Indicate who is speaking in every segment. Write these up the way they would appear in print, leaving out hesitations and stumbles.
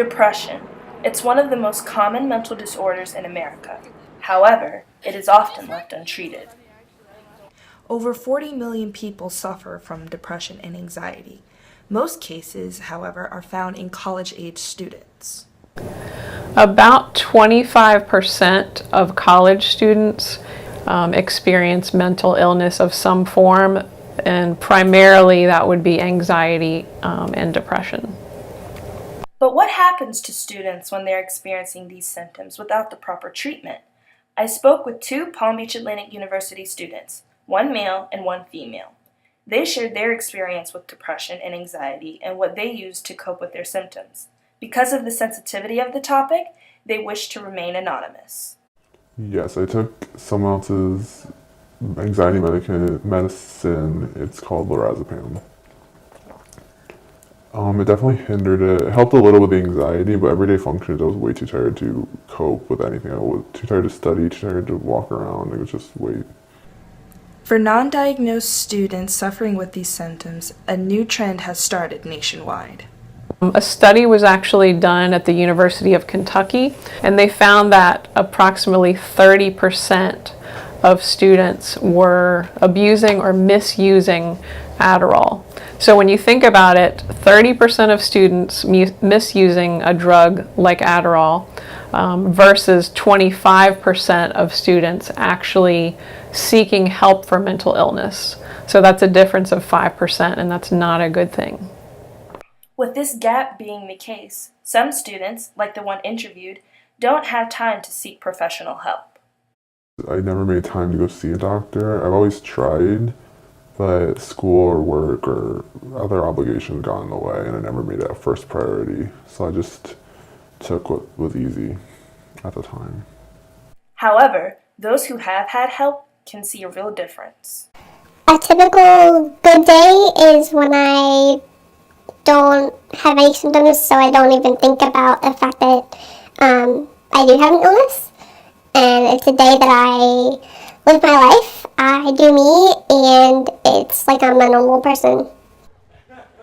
Speaker 1: Depression. It's one of the most common mental disorders in America. However, it is often left untreated.
Speaker 2: Over 40 million people suffer from depression and anxiety. Most cases, however, are found in college-age students.
Speaker 3: About 25% of college students experience mental illness of some form, and primarily that would be anxiety and depression.
Speaker 1: But what happens to students when they're experiencing these symptoms without the proper treatment? I spoke with two Palm Beach Atlantic University students, one male and one female. They shared their experience with depression and anxiety and what they used to cope with their symptoms. Because of the sensitivity of the topic, they wish to remain anonymous.
Speaker 4: Yes, I took someone else's anxiety medicine. It's called lorazepam. It definitely hindered it. It helped a little with the anxiety, but everyday functions, I was way too tired to cope with anything. I was too tired to study, too tired to walk around. It was just way.
Speaker 2: For non-diagnosed students suffering with these symptoms, a new trend has started nationwide.
Speaker 3: A study was actually done at the University of Kentucky, and they found that approximately 30% of students were abusing or misusing Adderall. So when you think about it, 30% of students misusing a drug like Adderall versus 25% of students actually seeking help for mental illness. So that's a difference of 5%, and that's not a good thing.
Speaker 1: With this gap being the case, some students, like the one interviewed, don't have time to seek professional help.
Speaker 4: I never made time to go see a doctor. I've always tried, but school or work or other obligations got in the way, and I never made it a first priority. So I just took what was easy at the time.
Speaker 1: However, those who have had help can see a real difference.
Speaker 5: A typical good day is when I don't have any symptoms, so I don't even think about the fact that I do have an illness. And it's a day that I live my life, I do me, and it's like I'm a normal person.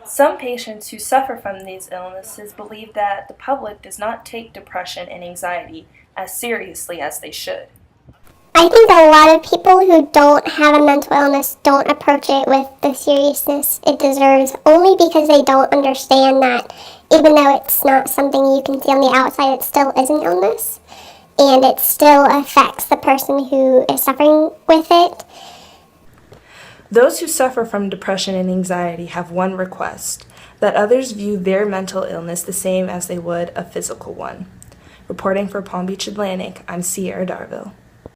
Speaker 1: Some patients who suffer from these illnesses believe that the public does not take depression and anxiety as seriously as they should.
Speaker 5: I think a lot of people who don't have a mental illness don't approach it with the seriousness it deserves, only because they don't understand that even though it's not something you can see on the outside, it still is an illness, and it still affects the person who is suffering with it.
Speaker 2: Those who suffer from depression and anxiety have one request, that others view their mental illness the same as they would a physical one. Reporting for Palm Beach Atlantic, I'm Sierra Darville.